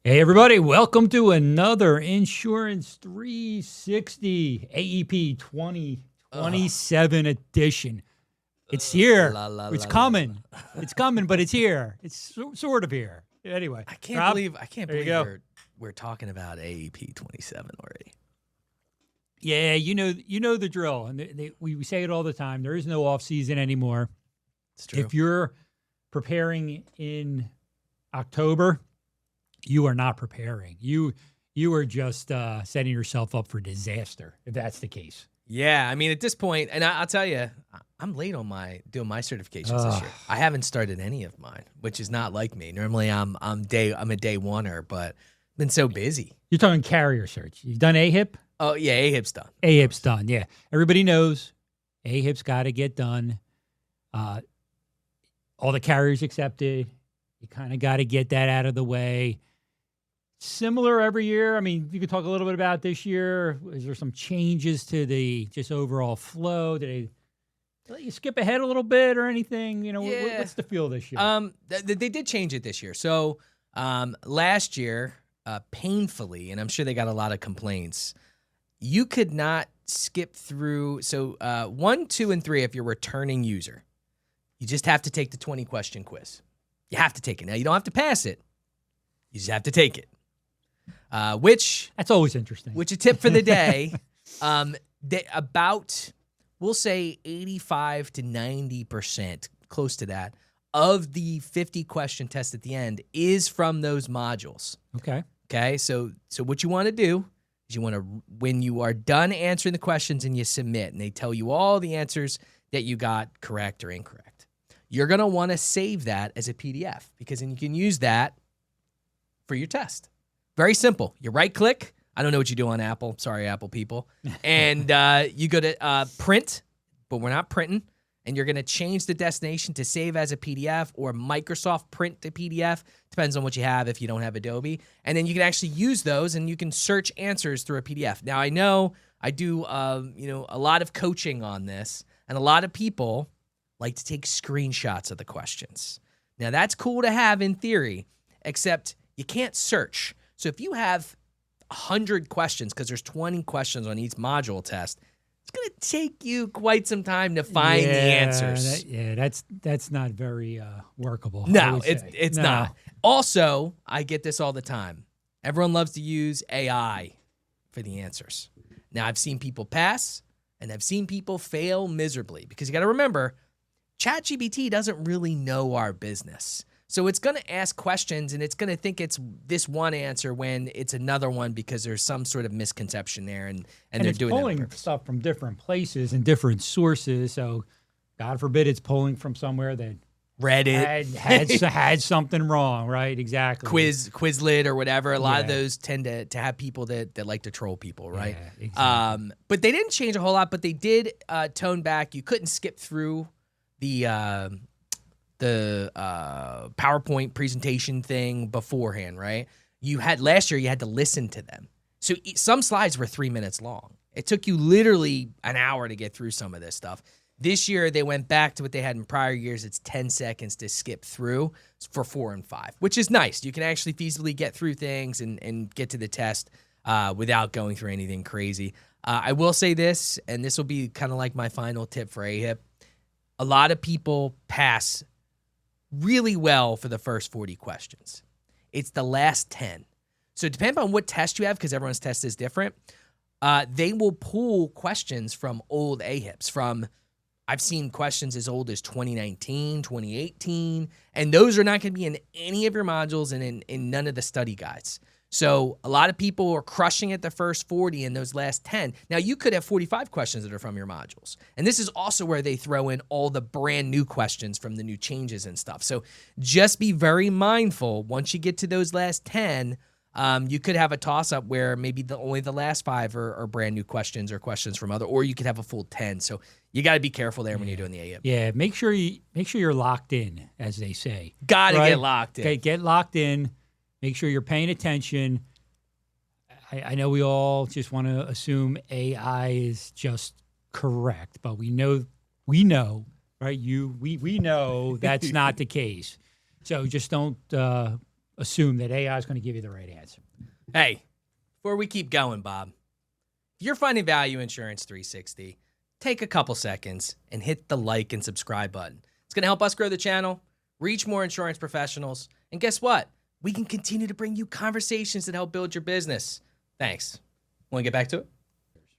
Hey, everybody, welcome to another Insurance 360 AEP 2027 edition. It's here. It's coming. It's coming, but it's here. It's sort of here. Anyway, I can't Rob, believe there you go. we're talking about AEP 27 already. Yeah, you know the drill, and we say it all the time. There is no off season anymore. It's true. If you're preparing in October, you are not preparing. You are just setting yourself up for disaster if that's the case. Yeah, I mean at this point, and I'll tell you, I'm late on doing my certifications this year. I haven't started any of mine, which is not like me. Normally I'm a day oneer, but I've been so busy. You're talking carrier search. You've done AHIP? Oh yeah, AHIP's done. AHIP's done. Yeah, everybody knows AHIP's got to get done. All the carriers accepted. You kind of got to get that out of the way. Similar every year. I mean, you could talk a little bit about this year. Is there some changes to the just overall flow? Did they let you skip ahead a little bit or anything? You know, Yeah. what's the feel this year? They did change it this year. So last year, painfully, and I'm sure they got a lot of complaints, you could not skip through. So 1, 2, and 3, if you're a returning user, you just have to take the 20-question quiz. You have to take it. Now, you don't have to pass it. You just have to take it. That's always interesting. Which a tip for the day, we'll say 85 to 90%, close to that, of the 50-question test at the end is from those modules. Okay. So what you want to do is when you are done answering the questions and you submit, and they tell you all the answers that you got correct or incorrect, you're going to want to save that as a PDF because then you can use that for your test. Very simple. You right-click. I don't know what you do on Apple. Sorry, Apple people. And you go to print, but we're not printing. And you're going to change the destination to save as a PDF or Microsoft print to PDF. Depends on what you have if you don't have Adobe. And then you can actually use those and you can search answers through a PDF. Now, I know I do a lot of coaching on this, and a lot of people like to take screenshots of the questions. Now, that's cool to have in theory, except you can't search. So if you have 100 questions, because there's 20 questions on each module test, it's going to take you quite some time to find the answers. That's not very workable. No, it's not. Also, I get this all the time. Everyone loves to use AI for the answers. Now, I've seen people pass, and I've seen people fail miserably, because you got to remember, ChatGPT doesn't really know our business. So it's going to ask questions, and it's going to think it's this one answer when it's another one because there's some sort of misconception there, and they're it's doing that on pulling purpose. stuff from different places and different sources. So, God forbid, it's pulling from somewhere that Reddit had something wrong, right? Exactly. Quizlet or whatever. A lot of those tend to have people that like to troll people, right? Yeah, exactly. But they didn't change a whole lot. But they did tone back. You couldn't skip through the PowerPoint presentation thing beforehand, right? Last year you had to listen to them. So some slides were 3 minutes long. It took you literally an hour to get through some of this stuff. This year they went back to what they had in prior years. It's 10 seconds to skip through for 4 and 5, which is nice. You can actually feasibly get through things and get to the test without going through anything crazy. I will say this, and this will be kind of like my final tip for AHIP. A lot of people pass really well for the first 40 questions. It's the last 10. So depending on what test you have, because everyone's test is different, they will pull questions from old AHIPs. I've seen questions as old as 2019, 2018, and those are not going to be in any of your modules and in none of the study guides. So a lot of people are crushing it the first 40 and those last 10. Now, you could have 45 questions that are from your modules. And this is also where they throw in all the brand new questions from the new changes and stuff. So just be very mindful. Once you get to those last 10, you could have a toss-up where maybe only the last 5 are brand new questions or questions from or you could have a full 10. So you got to be careful there when you're doing the AEP. Yeah, make sure you're locked in, as they say. Got to get locked in. Okay, get locked in. Make sure you're paying attention. I know we all just want to assume AI is just correct, but we know, right? We know that's not the case. So just don't assume that AI is going to give you the right answer. Hey, before we keep going, Bob, if you're finding value in Insurance 360, take a couple seconds and hit the like and subscribe button. It's going to help us grow the channel, reach more insurance professionals, and guess what? We can continue to bring you conversations that help build your business. Thanks. Want to get back to it?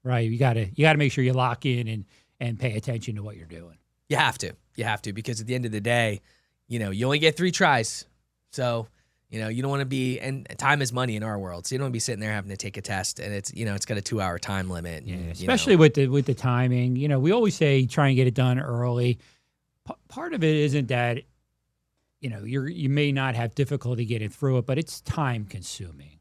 Right. You gotta make sure you lock in and pay attention to what you're doing. You have to, because at the end of the day, you only get 3 tries. So, you don't want to be, and time is money in our world. So you don't want to be sitting there having to take a test and it's got a 2-hour time limit. And, especially with the timing. We always say try and get it done early. Part of it isn't that, you may not have difficulty getting through it, but it's time consuming.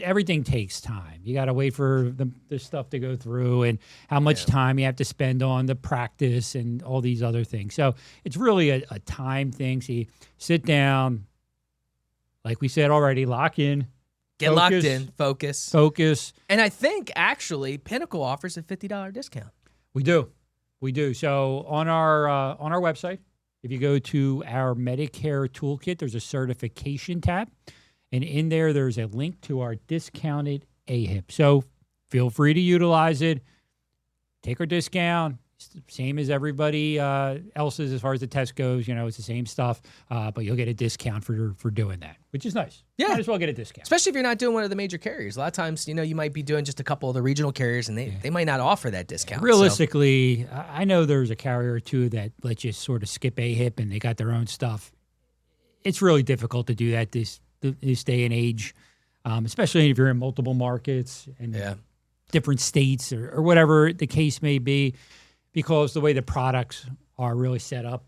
Everything takes time. You got to wait for the stuff to go through and how much time you have to spend on the practice and all these other things. So it's really a time thing. So you sit down, like we said already, lock in. Get locked in, focus. And I think actually Pinnacle offers a $50 discount. We do. So on our website, if you go to our Medicare toolkit, there's a certification tab. And in there's a link to our discounted AHIP. So feel free to utilize it. Take our discount. It's the same as everybody else's as far as the test goes. It's the same stuff, but you'll get a discount for doing that, which is nice. Yeah. Might as well get a discount. Especially if you're not doing one of the major carriers. A lot of times, you might be doing just a couple of the regional carriers, and they might not offer that discount. Realistically, I know there's a carrier or two that lets you sort of skip AHIP, and they got their own stuff. It's really difficult to do that this day and age, especially if you're in multiple markets and different states or whatever the case may be, because the way the products are really set up,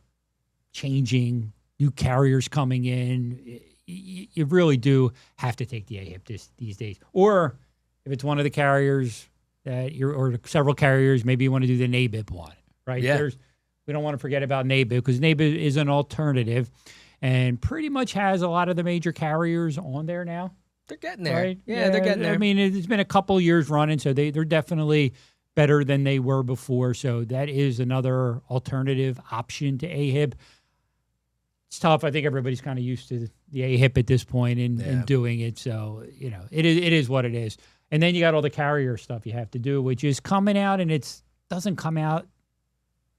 changing, new carriers coming in, you really do have to take the AHIP these days. Or if it's one of the carriers or several carriers, maybe you want to do the NABIP one, right? Yeah. We don't want to forget about NABIP because NABIP is an alternative. And pretty much has a lot of the major carriers on there now. They're getting there. Right? Yeah, they're getting there. I mean, it's been a couple years running, so they're definitely better than they were before. So that is another alternative option to AHIP. It's tough. I think everybody's kind of used to the AHIP at this point and doing it. So, it is what it is. And then you got all the carrier stuff you have to do, which is coming out, and it doesn't come out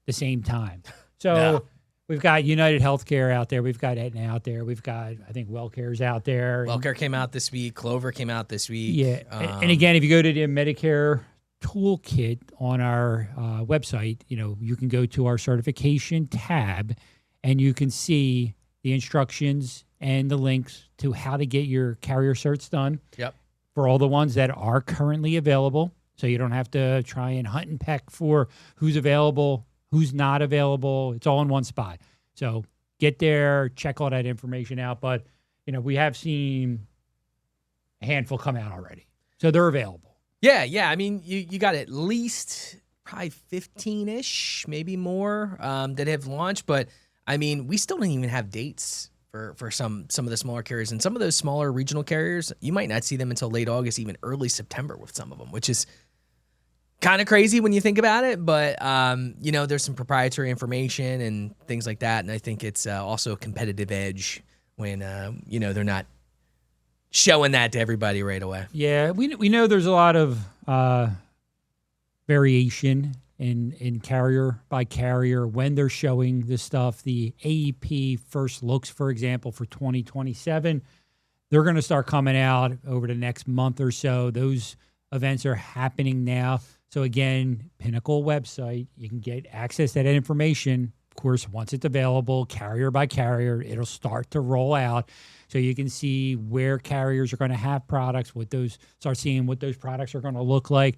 the same time. So... No. We've got United Healthcare out there. We've got Aetna out there. We've got, I think, WellCare's out there. WellCare came out this week. Clover came out this week. Yeah. And again, if you go to the Medicare toolkit on our website, you can go to our certification tab and you can see the instructions and the links to how to get your carrier certs done. Yep. For all the ones that are currently available. So you don't have to try and hunt and peck for who's available, who's not available. It's all in one spot. So get there, check all that information out. But, we have seen a handful come out already. So they're available. Yeah. I mean, you got at least probably 15-ish, maybe more, that have launched. But, I mean, we still don't even have dates for some of the smaller carriers. And some of those smaller regional carriers, you might not see them until late August, even early September with some of them, which is kind of crazy when you think about it, but there's some proprietary information and things like that, and I think it's also a competitive edge when they're not showing that to everybody right away. Yeah, we know there's a lot of variation in carrier by carrier when they're showing this stuff. The AEP first looks, for example, for 2027, they're going to start coming out over the next month or so. Those events are happening now. So again, Pinnacle website, you can get access to that information. Of course, once it's available, carrier by carrier, it'll start to roll out. So you can see where carriers are going to have products, start seeing what those products are going to look like.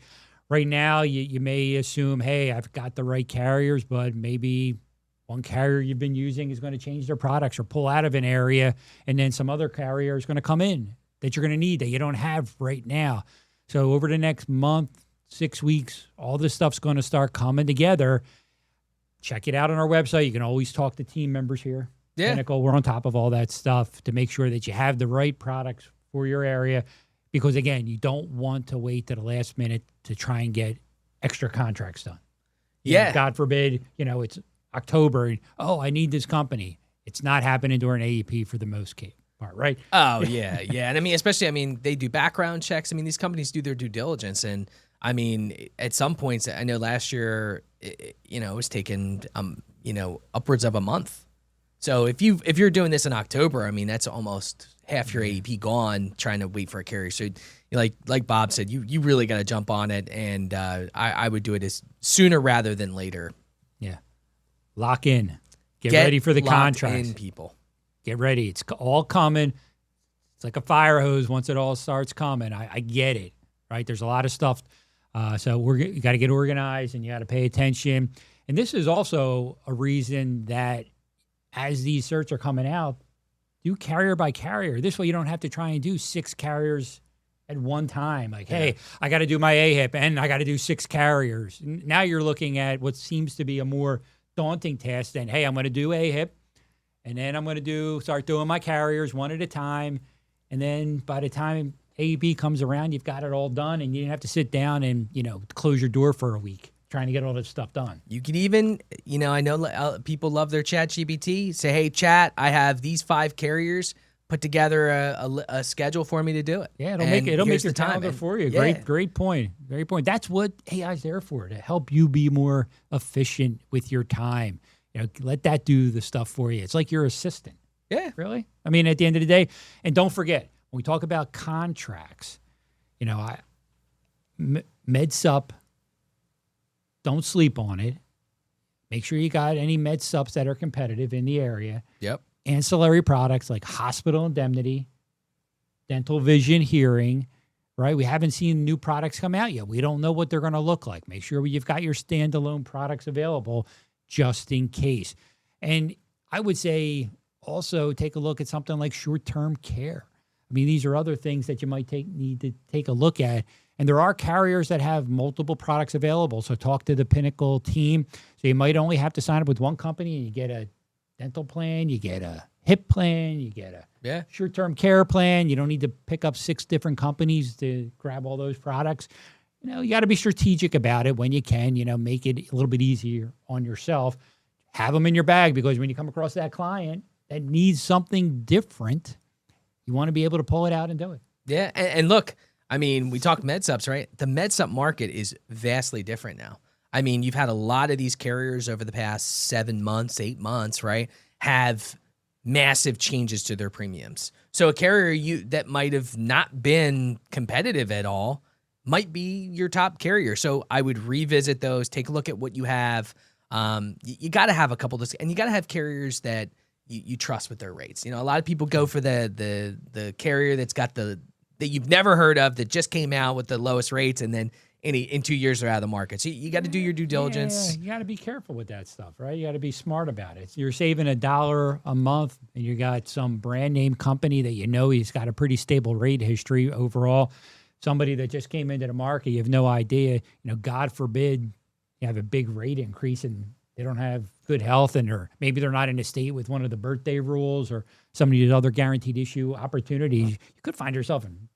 Right now, you may assume, hey, I've got the right carriers, but maybe one carrier you've been using is going to change their products or pull out of an area, and then some other carrier is going to come in that you're going to need that you don't have right now. So over the next month, 6 weeks, all this stuff's going to start coming together. Check it out on our website. You can always talk to team members here. Yeah. Pinnacle, we're on top of all that stuff to make sure that you have the right products for your area. Because, again, you don't want to wait to the last minute to try and get extra contracts done. God forbid, it's October. And, I need this company. It's not happening during AEP for the most case. part, right? Oh yeah, yeah, and I mean, especially, I mean, they do background checks. I mean, these companies do their due diligence, and I mean, at some points, I know last year, it was taking, upwards of a month. So if you're doing this in October, I mean, that's almost half your AEP gone trying to wait for a carrier. So, like Bob said, you really got to jump on it, and I would do it as sooner rather than later. Yeah. Lock in. Get ready for the locked contracts. in, people. Get ready. It's all coming. It's like a fire hose once it all starts coming. I get it, right? There's a lot of stuff. So you got to get organized and you got to pay attention. And this is also a reason that as these certs are coming out, do carrier by carrier. This way you don't have to try and do 6 carriers at one time. Like, hey, I got to do my AHIP and I got to do 6 carriers. Now you're looking at what seems to be a more daunting task than, hey, I'm going to do AHIP and then I'm going to start doing my carriers one at a time. And then by the time AEP comes around, you've got it all done and you didn't have to sit down and, close your door for a week trying to get all this stuff done. You could even, I know people love their Chat GPT. Say, hey, Chat, I have these 5 carriers. Put together a schedule for me to do it. Yeah, it'll make your calendar for you. Yeah. Great point. Great point. That's what AI's there for, to help you be more efficient with your time. Let that do the stuff for you. It's like your assistant. Yeah. Really? I mean, at the end of the day, and don't forget, when we talk about contracts, MedSup, don't sleep on it. Make sure you got any MedSups that are competitive in the area. Yep. Ancillary products like hospital indemnity, dental, vision, hearing, right? We haven't seen new products come out yet. We don't know what they're going to look like. Make sure you've got your standalone products available just in case. And I would say also take a look at something like short-term care. I mean, these are other things that you might need to take a look at. And there are carriers that have multiple products available. So talk to the Pinnacle team. So you might only have to sign up with one company and you get a dental plan, you get a hip plan, you get a short-term care plan. You don't need to pick up 6 different companies to grab all those products. You got to be strategic about it when you can, make it a little bit easier on yourself. Have them in your bag because when you come across that client that needs something different, you want to be able to pull it out and do it. Yeah, and look, I mean, we talk MedSups, right? The MedSup market is vastly different now. I mean, you've had a lot of these carriers over the past 7 months, 8 months, right, have massive changes to their premiums. So a carrier that might have not been competitive at all might be your top carrier. So I would revisit those, take a look at what you have. You got to have a couple of and you got to have carriers that you trust with their rates. A lot of people go for the carrier that's got that you've never heard of that just came out with the lowest rates, and then in 2 years they're out of the market. So you got to do your due diligence. Yeah, you got to be careful with that stuff, right? You got to be smart about it. You're saving $1 a month, and you got some brand name company that he's got a pretty stable rate history overall. Somebody that just came into the market, you have no idea. God forbid you have a big rate increase and they don't have good health, or maybe they're not in a state with one of the birthday rules or some of these other guaranteed issue opportunities. You could find yourself in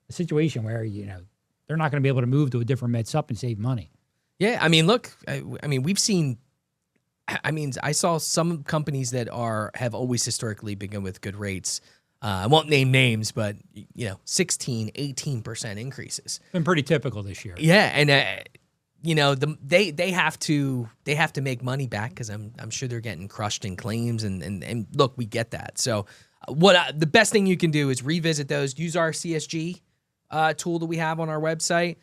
a situation where they're not going to be able to move to a different MedSup and save money. Yeah, I mean, look, I mean, we've seen. I mean, I saw some companies that have always historically begun with good rates. I won't name names, but 16, 18% increases. Been pretty typical this year. Yeah, and they have to make money back because I'm sure they're getting crushed in claims, and look, we get that. So the best thing you can do is revisit those. Use our CSG tool that we have on our website.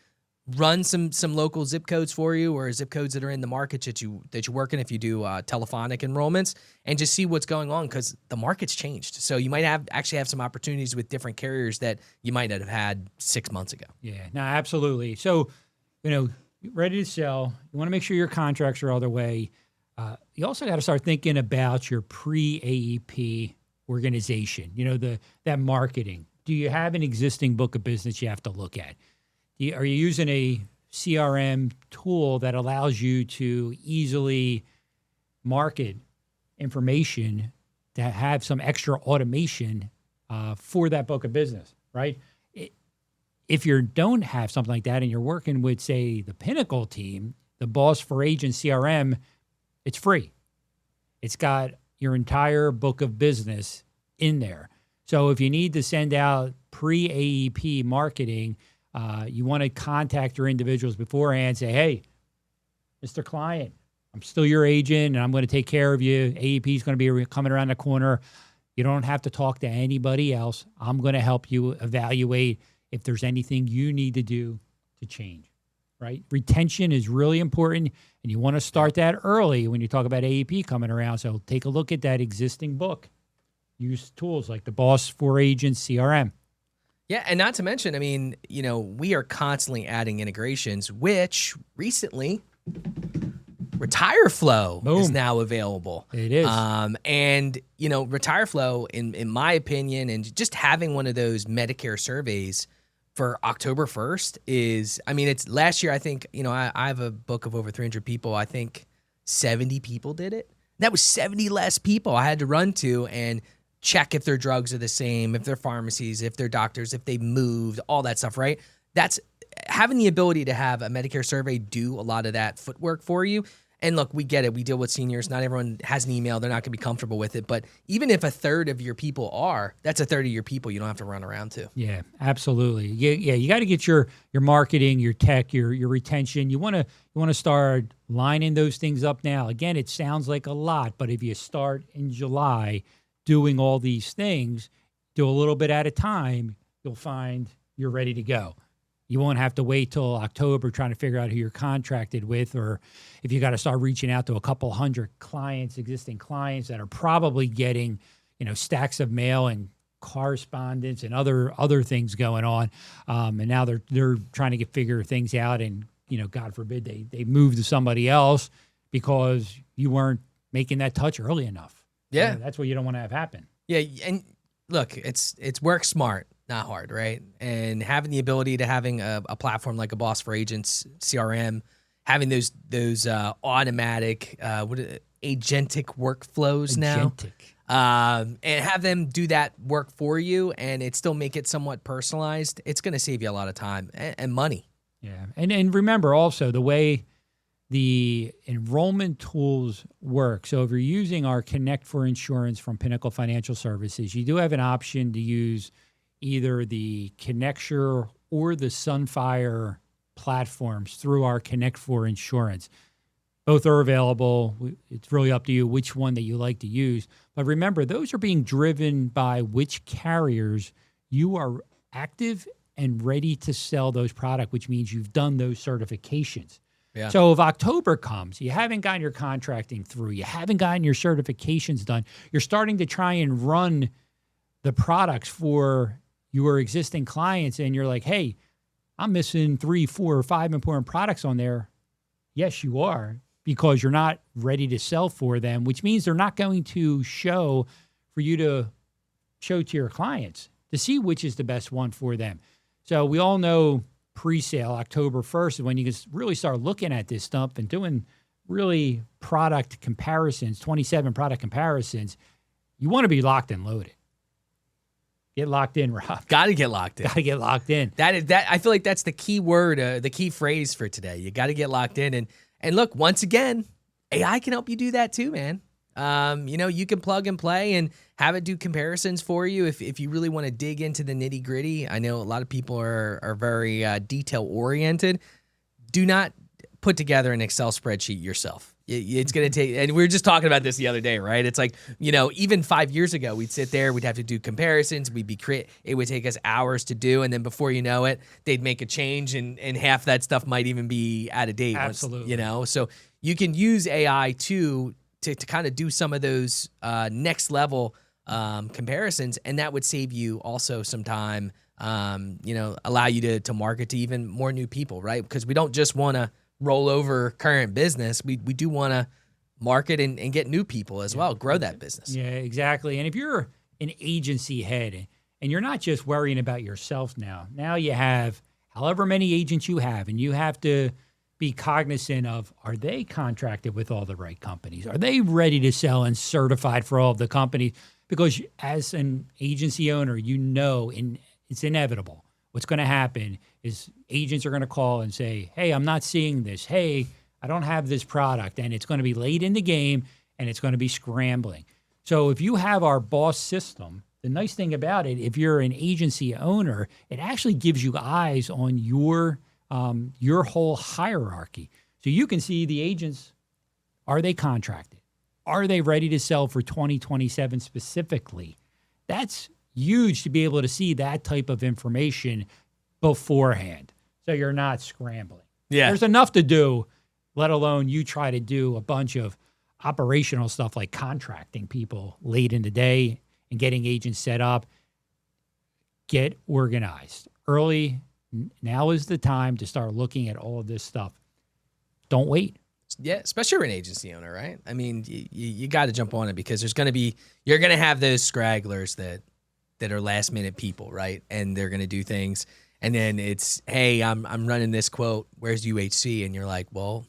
Run some local zip codes for you, or zip codes that are in the market that you work in if you do telephonic enrollments, and just see what's going on because the market's changed. So you might actually have some opportunities with different carriers that you might not have had 6 months ago. Yeah, no, absolutely. So, ready to sell. You want to make sure your contracts are all the way. You also got to start thinking about your pre-AEP organization. That marketing. Do you have an existing book of business you have to look at? Are you using a CRM tool that allows you to easily market information to have some extra automation for that book of business, right? If you don't have something like that and you're working with, say, the Pinnacle team, the Boss for Agent CRM, it's free. It's got your entire book of business in there. So if you need to send out pre-AEP marketing, you want to contact your individuals beforehand, say, hey, Mr. Client, I'm still your agent and I'm going to take care of you. AEP is going to be coming around the corner. You don't have to talk to anybody else. I'm going to help you evaluate if there's anything you need to do to change, right? Retention is really important, and you want to start that early when you talk about AEP coming around. So take a look at that existing book. Use tools like the BOSS for Agents CRM. Yeah, and not to mention, I mean, we are constantly adding integrations, which recently Retire Flow is now available. It is. And, Retire Flow, in my opinion, and just having one of those Medicare surveys for October 1st is, it's last year, I think, I have a book of over 300 people. I think 70 people did it. That was 70 less people I had to run to and check if their drugs are the same, if their pharmacies, if their doctors, if they moved, all that stuff, right? That's having the ability to have a Medicare survey do a lot of that footwork for you. And look, we get it. We deal with seniors. Not everyone has an email. They're not going to be comfortable with it. But even if a third of your people are, that's a third of your people you don't have to run around to. Yeah, absolutely. Yeah, you got to get your marketing, your tech, your retention. You want to start lining those things up now. Again, it sounds like a lot, but if you start in July doing all these things, do a little bit at a time, you'll find you're ready to go. You won't have to wait till October trying to figure out who you're contracted with, or if you got to start reaching out to a couple hundred clients, existing clients that are probably getting, stacks of mail and correspondence and other things going on. And now they're trying to figure things out, and God forbid they move to somebody else because you weren't making that touch early enough. Yeah, that's what you don't want to have happen. Yeah, and look, it's work smart, not hard, right? And having the ability to having a platform like a BOSS for Agents CRM, having those automatic agentic workflows now, and have them do that work for you, and it still make it somewhat personalized. It's going to save you a lot of time and money. Yeah, and remember also the way the enrollment tools work. So if you're using our Connect for Insurance from Pinnacle Financial Services, you do have an option to use either the Connecture or the Sunfire platforms through our Connect for Insurance. Both are available. It's really up to you which one that you like to use. But remember, those are being driven by which carriers you are active and ready to sell those products, which means you've done those certifications. Yeah. So if October comes, you haven't gotten your contracting through, you haven't gotten your certifications done, you're starting to try and run the products for your existing clients, and you're like, hey, I'm missing 3, 4, or 5 important products on there. Yes, you are, because you're not ready to sell for them, which means they're not going to show for you to show to your clients to see which is the best one for them. So we all know pre-sale, October 1st, is when you can really start looking at this stuff and doing really product comparisons, 27 product comparisons. You want to be locked and loaded. Get locked in, Rob. Got to get locked in. Got to get locked in. That I feel like that's the key word, the key phrase for today. You got to get locked in. And look, once again, AI can help you do that too, man. You can plug and play and have it do comparisons for you if you really want to dig into the nitty gritty. I know a lot of people are very detail oriented. Do not put together an Excel spreadsheet yourself. It's going to take, and we were just talking about this the other day, right? It's like, even 5 years ago, we'd sit there, we'd have to do comparisons, it would take us hours to do, and then before you know it, they'd make a change, and half that stuff might even be out of date. Absolutely. So you can use AI to kind of do some of those next level comparisons, and that would save you also some time, allow you to market to even more new people, right? Because we don't just want to roll over current business. We do want to market and get new people as well, grow that business. Yeah, exactly. And if you're an agency head and you're not just worrying about yourself now you have however many agents you have, and you have to be cognizant of, are they contracted with all the right companies? Are they ready to sell and certified for all of the companies? Because as an agency owner, it's inevitable. What's going to happen is agents are going to call and say, hey, I'm not seeing this. Hey, I don't have this product. And it's going to be late in the game, and it's going to be scrambling. So if you have our BOSS system, the nice thing about it, if you're an agency owner, it actually gives you eyes on your whole hierarchy. So you can see the agents, are they contracted? Are they ready to sell for 2027 specifically? That's huge to be able to see that type of information beforehand. So you're not scrambling. Yeah. There's enough to do, let alone you try to do a bunch of operational stuff like contracting people late in the day and getting agents set up. Get organized early. Now is the time to start looking at all of this stuff. Don't wait. Yeah, especially if you're an agency owner, right? I mean, you got to jump on it because you're going to have those scragglers that are last minute people, right? And they're going to do things. And then it's, hey, I'm running this quote. Where's UHC? And you're like, well,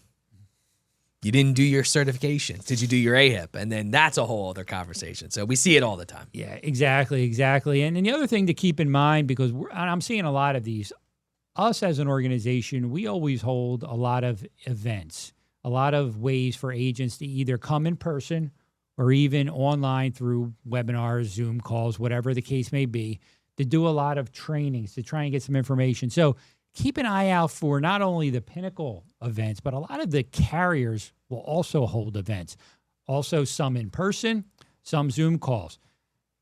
you didn't do your certification. Did you do your AEP? And then that's a whole other conversation. So we see it all the time. Yeah, exactly. And then the other thing to keep in mind, because I'm seeing a lot of these, us as an organization, we always hold a lot of events, a lot of ways for agents to either come in person or even online through webinars, Zoom calls, whatever the case may be, to do a lot of trainings to try and get some information. So keep an eye out for not only the Pinnacle events, but a lot of the carriers will also hold events. Also some in person, some Zoom calls.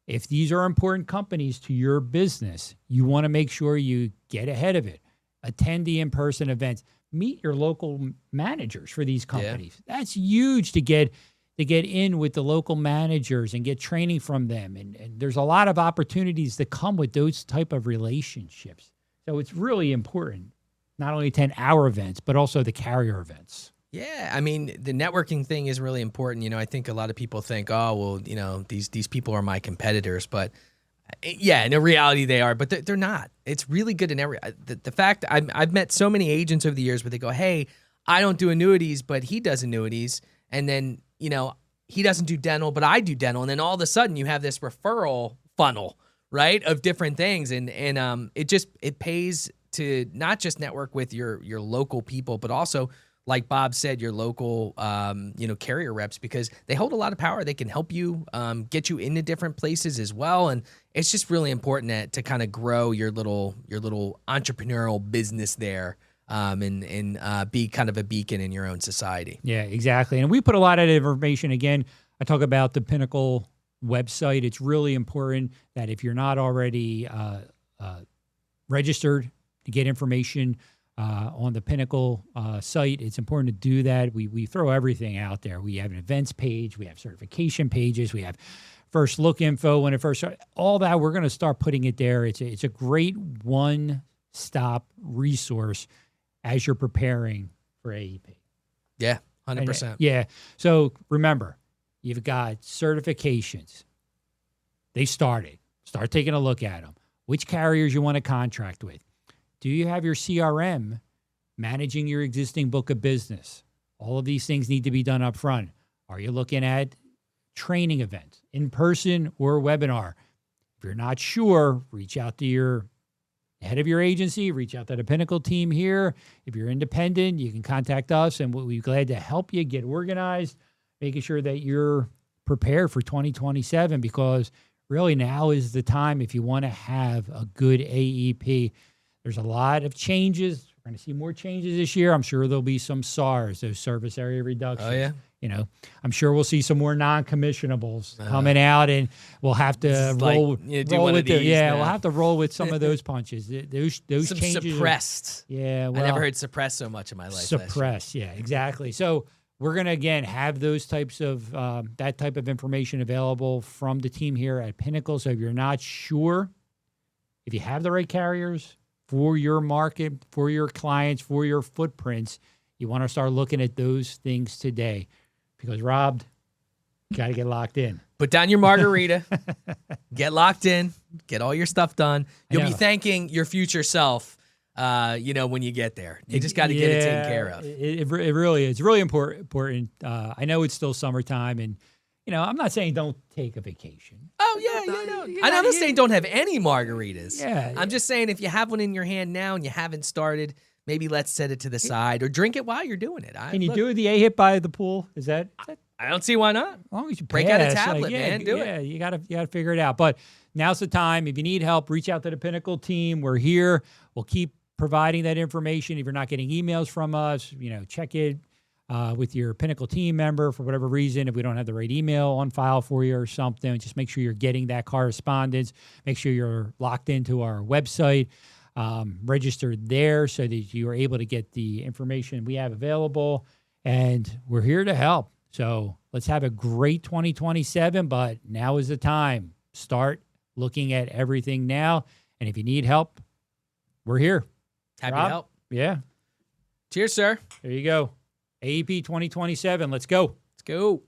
If these are important companies to your business, you want to make sure you get ahead of it. Attend the in-person events. Meet your local managers for these companies. Yeah. That's huge to get in with the local managers and get training from them. And there's a lot of opportunities that come with those type of relationships. So it's really important, not only attend our events, but also the carrier events. Yeah, I mean, the networking thing is really important. You know, I think a lot of people think, oh, well, you know, these people are my competitors. But yeah, in reality they are, but they're not. It's really good in the fact I've met so many agents over the years where they go, hey, I don't do annuities, but he does annuities. And then, you know, he doesn't do dental, but I do dental. And then all of a sudden you have this referral funnel, right, of different things. And it pays to not just network with your local people, but also, like Bob said, your local, carrier reps, because they hold a lot of power. They can help you get you into different places as well. And it's just really important to kind of grow your little entrepreneurial business there. And be kind of a beacon in your own society. Yeah, exactly. And we put a lot of information. Again, I talk about the Pinnacle website. It's really important that if you're not already registered to get information on the Pinnacle site, it's important to do that. We throw everything out there. We have an events page. We have certification pages. We have first look info when it first started. All that, we're going to start putting it there. It's a great one-stop resource as you're preparing for AEP. Yeah, 100%. Yeah. So remember, you've got certifications. They started. Start taking a look at them. Which carriers you want to contract with. Do you have your CRM managing your existing book of business? All of these things need to be done up front. Are you looking at training events, in person or webinar? If you're not sure, reach out to your head of your agency, reach out to the Pinnacle team here. If you're independent, you can contact us, and we'll be glad to help you get organized, making sure that you're prepared for 2027, because really now is the time if you want to have a good AEP. There's a lot of changes. We're going to see more changes this year. I'm sure there'll be some SARs, those service area reductions. Oh, yeah. You know, I'm sure we'll see some more non-commissionables coming out, and we'll have to roll we'll have to roll with some of those punches. Those some changes. Suppressed. Yeah, well, I never heard suppressed so much in my life. Suppressed, yeah, exactly. So we're going to, again, have those types of, that type of information available from the team here at Pinnacle. So if you're not sure, if you have the right carriers for your market, for your clients, for your footprints, you want to start looking at those things today. Because, Rob, you got to get locked in. Put down your margarita, get locked in, get all your stuff done. You'll be thanking your future self, when you get there. You just got to get it taken care of. It really is. It's really important. I know it's still summertime, and, I'm not saying don't take a vacation. Oh, yeah. I'm not saying don't have any margaritas. Yeah. I'm just saying if you have one in your hand now and you haven't started, maybe let's set it to the side or drink it while you're doing it. Can you do the AEP by the pool? Is that I don't see why not. As long as you Break out a pass, tablet, man. Do it. Yeah, you gotta figure it out. But now's the time. If you need help, reach out to the Pinnacle team. We're here. We'll keep providing that information. If you're not getting emails from us, check it with your Pinnacle team member for whatever reason. If we don't have the right email on file for you or something, just make sure you're getting that correspondence. Make sure you're locked into our website, registered there so that you are able to get the information we have available. And we're here to help. So let's have a great 2027, but now is the time. Start looking at everything now. And if you need help, we're here. Happy Rob? to help. Yeah. Cheers, sir. There you go. AEP 2027. Let's go. Let's go.